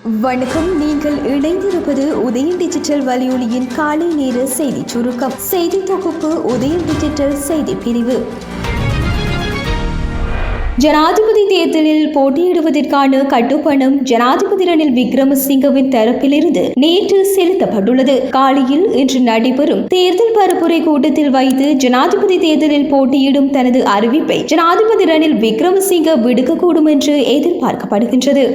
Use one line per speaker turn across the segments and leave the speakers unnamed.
வணக்கம். நீங்கள் இணைந்திருப்பது உதயம் டிஜிட்டல் வலையொலியின் காலை நேர செய்தி சுருக்கம். செய்தி தொகுப்பு உதயம் டிஜிட்டல் செய்தி பிரிவு. ஜனாதிபதி தேர்தலில் போட்டியிடுவதற்கான கட்டுப்பணம் ஜனாதிபதி ரணில் விக்ரமசிங்கவின் தரப்பிலிருந்து நேற்று செலுத்தப்பட்டுள்ளது. காலையில் இன்று நடைபெறும் தேர்தல் பரப்புரை கூட்டத்தில் வைத்து ஜனாதிபதி தேர்தலில் போட்டியிடும் தனது அறிவிப்பை ஜனாதிபதி ரணில் விக்ரமசிங்க விடுக்கக்கூடும் என்று எதிர்பார்க்கப்படுகின்றது.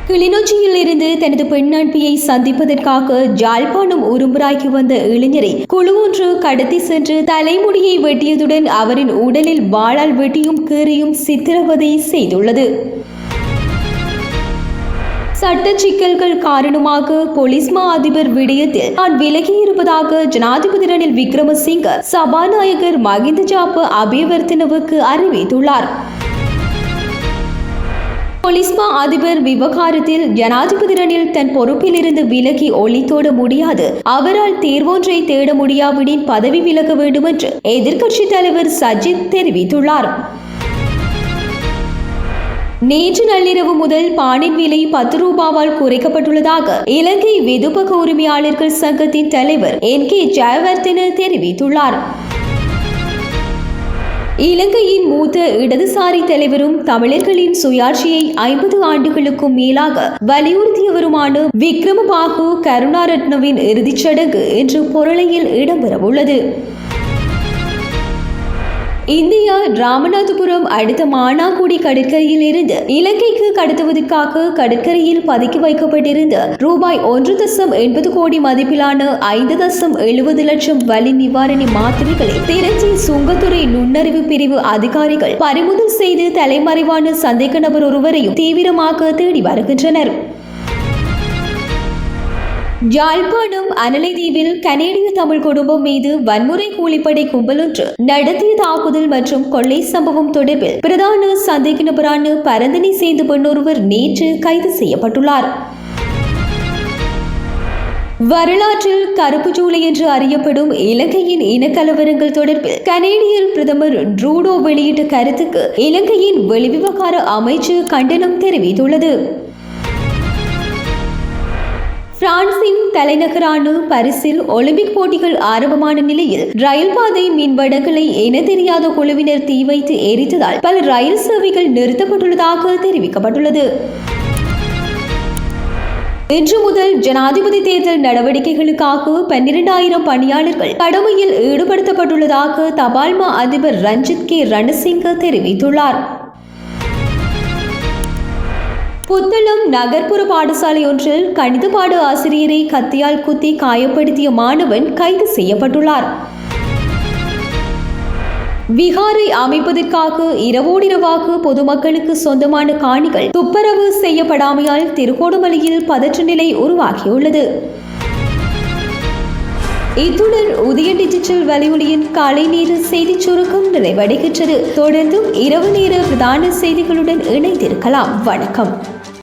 கிளிநொச்சியில் இருந்து தனது பெண் நண்பியை சந்திப்பதற்காக யாழ்ப்பாணம் உரும்புராய்க்கு வந்த இளைஞரை குழு ஒன்று கடத்தி சென்று தலைமுடியை வெட்டியதுடன் அவரின் உடலில் வாளால் வெட்டியும் கீறியும் சித்திரவதை செய்துள்ளது. சட்ட சிக்கல்கள் காரணமாக போலீஸ் மா அதிபர் விடயத்தில் தான் விலகியிருப்பதாக ஜனாதிபதி ரணில் விக்ரமசிங்க சபாநாயகர் மகிந்த ஜாப்ப அபேவர்த்தனவுக்கு அறிவித்துள்ளார். போலீஸ் மா அதிபர் விவகாரத்தில் ஜனாதிபதி ரணில் தன் பொறுப்பில் இருந்து விலகி ஒளித்தோட முடியாது, அவரால் தேர்வொன்றை தேட முடியாவிடின் பதவி விலக வேண்டும் என்று எதிர்க்கட்சித் தலைவர் சஜித் தெரிவித்துள்ளார். நேற்று நள்ளிரவு முதல் பானின் விலை 10 ரூபாவால் குறைக்கப்பட்டுள்ளதாக இலங்கை வெதுப்பக உரிமையாளர்கள் சங்கத்தின் தலைவர் NK ஜெயவர்தன தெரிவித்துள்ளார். இலங்கையின் மூத்த இடதுசாரி தலைவரும் தமிழர்களின் சுயாட்சியை 50 ஆண்டுகளுக்கும் மேலாக வலியுறுத்தியவருமான விக்ரமபாகு கருணாரட்னவின் இறுதிச் சடங்கு இன்று பொருளையில் இடம்பெறவுள்ளது. இந்தியா ராமநாதபுரம் அடுத்த மானாக்குடி கடற்கரையில் இருந்து இலங்கைக்கு கடத்துவதற்காக கடற்கரையில் பதுக்கி வைக்கப்பட்டிருந்த ரூபாய் 1.80 கோடி மதிப்பிலான 5.70 லட்சம் வலி நிவாரணி மாத்திரைகளை திருச்சி சுங்கத்துறை நுண்ணறிவு பிரிவு அதிகாரிகள் பறிமுதல் செய்து தலைமறைவான சந்தேக நபர் ஒருவரையும் தீவிரமாக தேடி வருகின்றனர். யாழ்ப்பாணம் அனலைதீவில் கனேடிய தமிழ் குடும்பம் மீது வன்முறை கூலிப்படை கும்பலொன்று நடத்திய தாக்குதல் மற்றும் கொள்ளை சம்பவம் தொடர்பில் பிரதான சந்தேக நபரான பரந்தனை சேர்ந்த பெண்ணொருவர் நேற்று கைது செய்யப்பட்டுள்ளார். வரலாற்றில் கருப்பு ஜூலை என்று அறியப்படும் இலங்கையின் இனக்கலவரங்கள் தொடர்பில் கனேடியர் பிரதமர் ட்ரூடோ வெளியிட்ட கருத்துக்கு இலங்கையின் வெளிவிவகார அமைச்சு கண்டனம் தெரிவித்துள்ளது. பிரான்சின் தலைநகரான பாரிஸில் ஒலிம்பிக் போட்டிகள் ஆரம்பமான நிலையில் ரயில் பாதை மின்வடங்களை என தெரியாத குழுவினர் தீ வைத்து எரித்ததால் பல ரயில் சேவைகள் நிறுத்தப்பட்டுள்ளதாக தெரிவிக்கப்பட்டுள்ளது. இன்று முதல் ஜனாதிபதி தேர்தல் நடவடிக்கைகளுக்காக 12,000 பணியாளர்கள் கடமையில் ஈடுபடுத்தப்பட்டுள்ளதாக தபால் மா அதிபர் ரஞ்சித் கே ரணசிங்க தெரிவித்துள்ளார். புத்தளம் நகர்ப்புற பாடசாலை ஒன்றில் கணித பாட ஆசிரியரை கத்தியால் குத்தி காயப்படுத்திய மாணவன் கைது செய்யப்பட்டுள்ளார். விகாரை அமைப்பதற்காக இரவோடிரவாக பொதுமக்களுக்கு சொந்தமான காணிகள் துப்புரவு செய்யப்படாமையால் திருகோணமலையில் பதற்ற நிலை உருவாகியுள்ளது. இத்துடன் உதயம் டிஜிட்டல் வலையொலியின் காலை நேர செய்தி சுருக்கம் நிறைவடைகின்றது. தொடர்ந்தும் இரவு நேர பிரதான செய்திகளுடன் இணைந்திருக்கலாம். வணக்கம்.